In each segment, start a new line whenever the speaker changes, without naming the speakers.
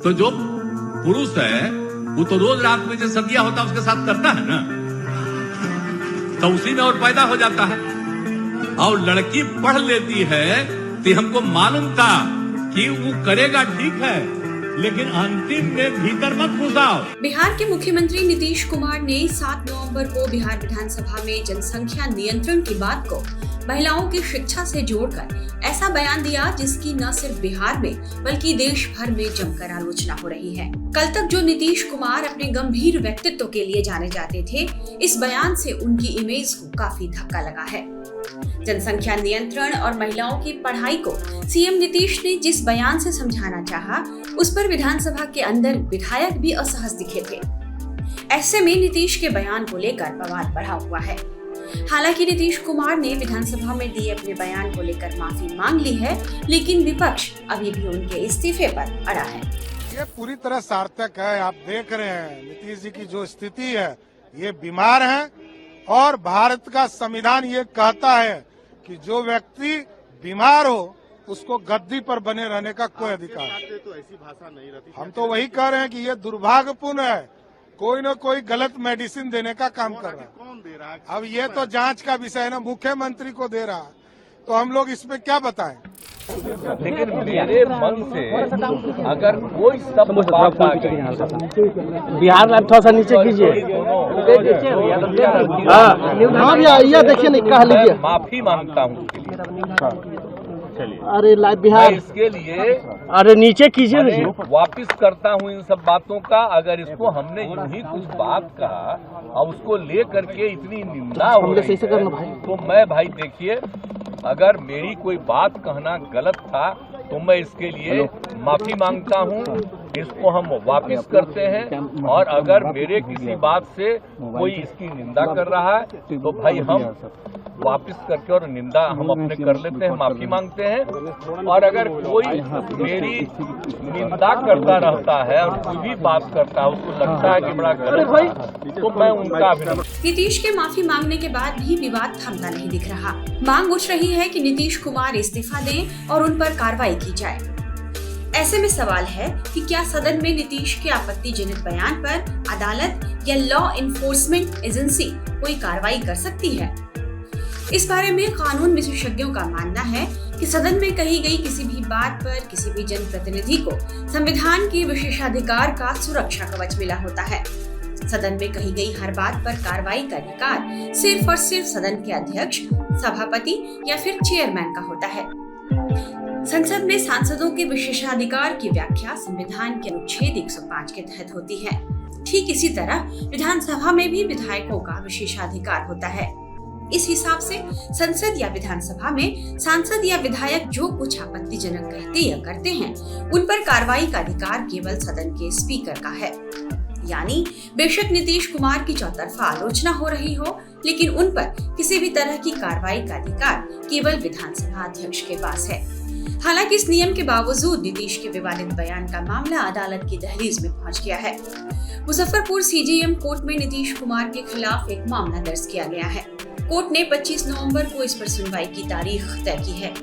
तो जो पुरुष है वो तो रोज रात में जो सदिया होता है उसके साथ करता है ना, तो उसी में और पैदा हो जाता है। और लड़की पढ़ लेती है तो हमको मालूम था कि वो करेगा ठीक है, लेकिन अंतिम में भीतर मत घुसाओ।
बिहार के मुख्यमंत्री नीतीश कुमार ने 7 नवंबर को बिहार विधानसभा में जनसंख्या नियंत्रण की बात को महिलाओं की शिक्षा से जोड़कर ऐसा बयान दिया जिसकी न सिर्फ बिहार में बल्कि देश भर में जमकर आलोचना हो रही है। कल तक जो नीतीश कुमार अपने गंभीर व्यक्तित्व के लिए जाने जाते थे, इस बयान से उनकी इमेज को काफी धक्का लगा है। जनसंख्या नियंत्रण और महिलाओं की पढ़ाई को सीएम नीतीश ने जिस बयान से समझाना चाहा, उस पर विधानसभा के अंदर विधायक भी असहज दिखे थे। ऐसे में नीतीश के बयान को लेकर बवाल बढ़ा हुआ है। हालांकि नीतीश कुमार ने विधानसभा में दिए अपने बयान को लेकर माफी मांग ली है, लेकिन विपक्ष अभी भी उनके इस्तीफे पर अड़ा है।
ये पूरी तरह सार्थक है। आप देख रहे हैं नीतीश जी की जो स्थिति है, ये बीमार है और भारत का संविधान ये कहता है कि जो व्यक्ति बीमार हो उसको गद्दी पर बने रहने का कोई अधिकार।
तो ऐसी भाषा नहीं रहती।
हम तो वही कह रहे हैं कि ये दुर्भाग्यपूर्ण है, कोई न कोई गलत मेडिसिन देने का काम कर रहा है।
कौन दे रहा है?
अब ये तो जांच का विषय है ना, मुख्यमंत्री को दे रहा है, तो हम लोग इसमें क्या बताएं।
लेकिन मेरे मन से अगर कोई सब बात आ गई,
बिहार में थोड़ा सा नीचे कीजिए, ये देखिए नहीं कह लीजिए,
माफी मांगता हूँ।
अरे बिहार
इसके लिए
अरे नीचे कीजिए,
वापिस करता हूँ इन सब बातों का। अगर इसको हमने यूं ही कुछ बात कहा और उसको ले करके इतनी निंदा हो रही है, तो मैं भाई देखिए, अगर मेरी कोई बात कहना गलत था तो मैं इसके लिए माफी मांगता हूँ। इसको हम वापिस करते हैं, और अगर मेरे किसी बात से कोई इसकी निंदा कर रहा है तो भाई हम वापिस करके और निंदा हम अपने कर लेते हैं, माफी मांगते हैं। और अगर कोई मेरी निंदा करता रहता है और कोई भी बात करता है, उसको लगता है कि बड़ा गलत है, तो मैं उनका अभिनंदन।
नीतीश के माफी मांगने के बाद भी विवाद थमता नहीं दिख रहा। मांग उठ रही है कि नीतीश कुमार इस्तीफा दें और उन पर कार्रवाई की जाए। ऐसे में सवाल है कि क्या सदन में नीतीश के आपत्तिजनक बयान पर अदालत या लॉ इन्फोर्समेंट एजेंसी कोई कार्रवाई कर सकती है? इस बारे में कानून विशेषज्ञों का मानना है कि सदन में कही गई किसी भी बात पर किसी भी जनप्रतिनिधि को संविधान के विशेषाधिकार का सुरक्षा कवच मिला होता है। सदन में कही गई हर बात पर कार्रवाई का अधिकार सिर्फ और सिर्फ सदन के अध्यक्ष, सभापति या फिर चेयरमैन का होता है। संसद में सांसदों के विशेषाधिकार की व्याख्या संविधान के अनुच्छेद 105 के तहत होती है। ठीक इसी तरह विधानसभा में भी विधायकों का विशेषाधिकार होता है। इस हिसाब से संसद या विधानसभा में सांसद या विधायक जो कुछ आपत्तिजनक कहते या करते हैं, उन पर कार्रवाई का अधिकार केवल सदन के स्पीकर का है। यानी बेशक नीतीश कुमार की चौतरफा आलोचना हो रही हो, लेकिन उन पर किसी भी तरह की कार्रवाई का अधिकार केवल विधानसभा अध्यक्ष के पास है। हालांकि इस नियम के बावजूद नीतीश के विवादित बयान का मामला अदालत की दहलीज में पहुंच गया है। मुजफ्फरपुर सीजेएम कोर्ट में नीतीश कुमार के खिलाफ एक मामला दर्ज किया गया है। कोर्ट ने 25 नवंबर को इस पर सुनवाई की तारीख तय की है।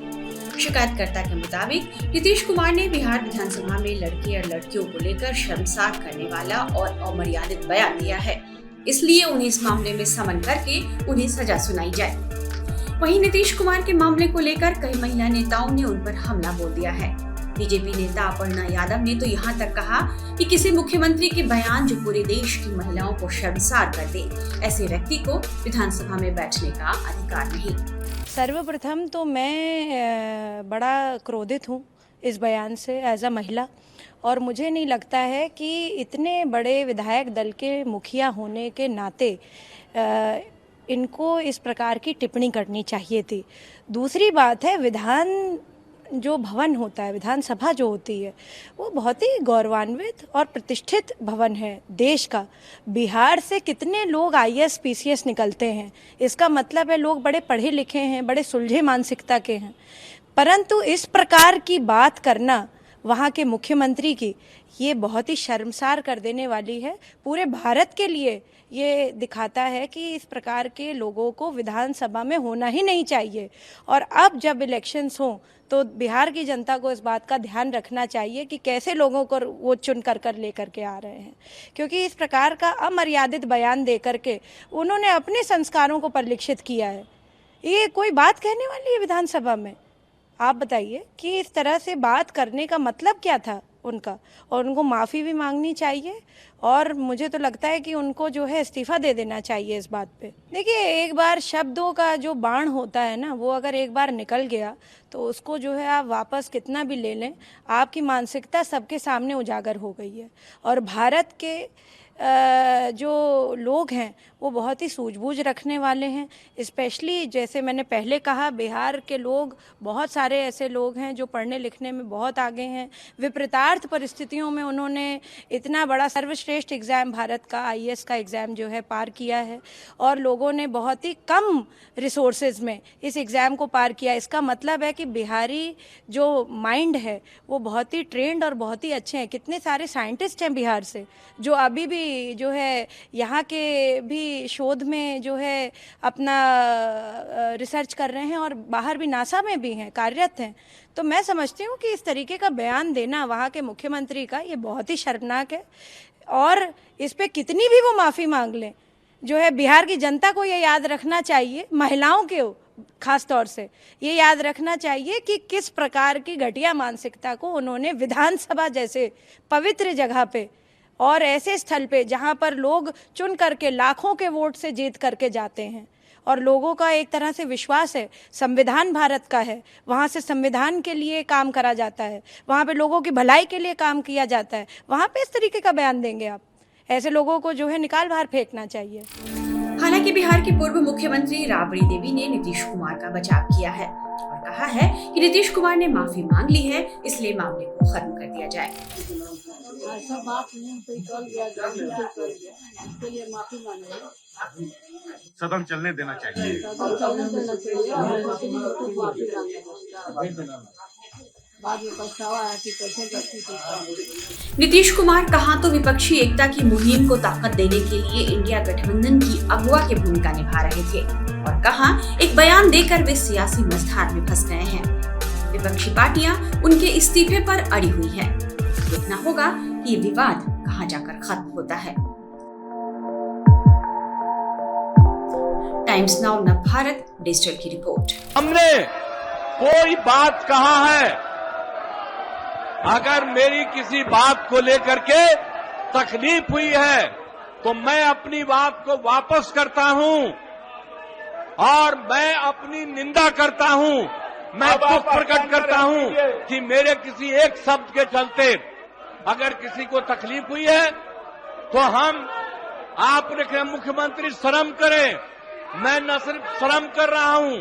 शिकायतकर्ता के मुताबिक नीतीश कुमार ने बिहार विधानसभा में लड़के और लड़कियों को लेकर शर्मसार करने वाला और अमर्यादित बयान दिया है, इसलिए उन्हें इस मामले में समन करके उन्हें सजा सुनाई जाए। वहीं नीतीश कुमार के मामले को लेकर कई महिला नेताओं ने उन पर हमला बोल दिया है। बीजेपी नेता अपर्णा यादव ने तो यहाँ तक कहा कि किसी मुख्यमंत्री के बयान जो पूरे देश की महिलाओं को शर्मसार कर दे, ऐसे व्यक्ति को विधानसभा में बैठने का अधिकार नहीं।
सर्वप्रथम तो मैं बड़ा क्रोधित हूँ इस बयान से एज अ महिला, और मुझे नहीं लगता है कि इतने बड़े विधायक दल के मुखिया होने के नाते इनको इस प्रकार की टिप्पणी करनी चाहिए थी। दूसरी बात है, विधान जो भवन होता है, विधानसभा जो होती है, वो बहुत ही गौरवान्वित और प्रतिष्ठित भवन है देश का। बिहार से कितने लोग आईएएस पीसीएस निकलते हैं, इसका मतलब है लोग बड़े पढ़े लिखे हैं, बड़े सुलझे मानसिकता के हैं। परंतु इस प्रकार की बात करना वहाँ के मुख्यमंत्री की, ये बहुत ही शर्मसार कर देने वाली है। पूरे भारत के लिए ये दिखाता है कि इस प्रकार के लोगों को विधानसभा में होना ही नहीं चाहिए। और अब जब इलेक्शंस हों तो बिहार की जनता को इस बात का ध्यान रखना चाहिए कि कैसे लोगों को वो चुन कर लेकर के आ रहे हैं, क्योंकि इस प्रकार का अमर्यादित बयान दे करके उन्होंने अपने संस्कारों को परिलक्षित किया है। ये कोई बात कहने वाली है विधानसभा में? आप बताइए कि इस तरह से बात करने का मतलब क्या था उनका, और उनको माफ़ी भी मांगनी चाहिए। और मुझे तो लगता है कि उनको जो है इस्तीफा दे देना चाहिए इस बात पे। देखिए, एक बार शब्दों का जो बाण होता है ना, वो अगर एक बार निकल गया तो उसको जो है आप वापस कितना भी ले लें, आपकी मानसिकता सबके सामने उजागर हो गई है। और भारत के जो लोग हैं वो बहुत ही सूझबूझ रखने वाले हैं। स्पेशली जैसे मैंने पहले कहा, बिहार के लोग, बहुत सारे ऐसे लोग हैं जो पढ़ने लिखने में बहुत आगे हैं। विपरीतार्थ परिस्थितियों में उन्होंने इतना बड़ा सर्वश्रेष्ठ एग्ज़ाम, भारत का IAS का एग्ज़ाम जो है पार किया है, और लोगों ने बहुत ही कम रिसोर्सेज में इस एग्ज़ाम को पार किया। इसका मतलब है कि बिहारी जो माइंड है वो बहुत ही ट्रेंड और बहुत ही अच्छे हैं। कितने सारे साइंटिस्ट हैं बिहार से जो अभी भी जो है यहाँ के भी शोध में जो है अपना रिसर्च कर रहे हैं, और बाहर भी नासा में भी हैं, कार्यरत हैं। तो मैं समझती हूँ कि इस तरीके का बयान देना वहाँ के मुख्यमंत्री का, ये बहुत ही शर्मनाक है। और इस पे कितनी भी वो माफ़ी मांग लें, जो है बिहार की जनता को ये याद रखना चाहिए, महिलाओं के खास तौर से ये याद रखना चाहिए कि किस प्रकार की घटिया मानसिकता को उन्होंने विधानसभा जैसे पवित्र जगह पे और ऐसे स्थल पे जहां पर लोग चुन करके लाखों के वोट से जीत करके जाते हैं, और लोगों का एक तरह से विश्वास है, संविधान भारत का है, वहाँ से संविधान के लिए काम करा जाता है, वहाँ पे लोगों की भलाई के लिए काम किया जाता है, वहाँ पे इस तरीके का बयान देंगे आप? ऐसे लोगों को जो है निकाल बाहर फेंकना चाहिए।
हालांकि बिहार की पूर्व मुख्यमंत्री राबड़ी देवी ने नीतीश कुमार का बचाव किया है और कहा है कि नीतीश कुमार ने माफी मांग ली है, इसलिए मामले को खत्म कर दिया जाए।
ऐसा बात नहीं, कोई कर दिया, इसके लिए माफी मांगे।
सदन चलने देना चाहिए।
बाद में पछतावा है कि कैसे गलती की।
नीतीश कुमार कहां तो विपक्षी एकता की मुहिम को ताकत देने के लिए इंडिया गठबंधन की अगुवा की भूमिका निभा रहे थे, और कहां एक बयान देकर वे सियासी मझधार में फंस गए हैं। विपक्षी पार्टियां उनके इस्तीफे पर अड़ी हुई हैं। देखना होगा कि ये विवाद कहां जाकर खत्म होता है। टाइम्स नाउ नवभारत डिजिटल की रिपोर्ट।
हमने कोई बात कहा है, अगर मेरी किसी बात को लेकर के तकलीफ हुई है तो मैं अपनी बात को वापस करता हूं और मैं अपनी निंदा करता हूं। मैं दुख प्रकट करता हूं कि मेरे किसी एक शब्द के चलते अगर किसी को तकलीफ हुई है तो आपने मुख्यमंत्री शर्म करें। मैं न सिर्फ शर्म कर रहा हूं,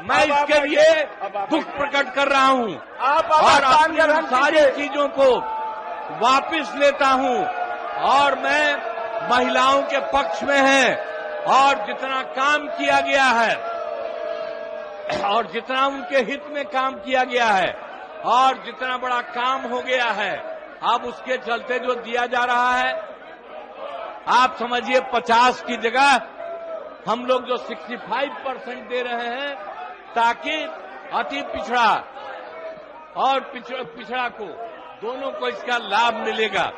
मैं इसके लिए दुख प्रकट कर रहा हूं और अपनी सारी चीजों को वापस लेता हूं। और मैं महिलाओं के पक्ष में है, और जितना काम किया गया है और जितना उनके हित में काम किया गया है और जितना बड़ा काम हो गया है, अब उसके चलते जो दिया जा रहा है, आप समझिए 50 की जगह हम लोग जो 65% दे रहे हैं, ताकि अति पिछड़ा और पिछड़ा को दोनों को इसका लाभ मिलेगा।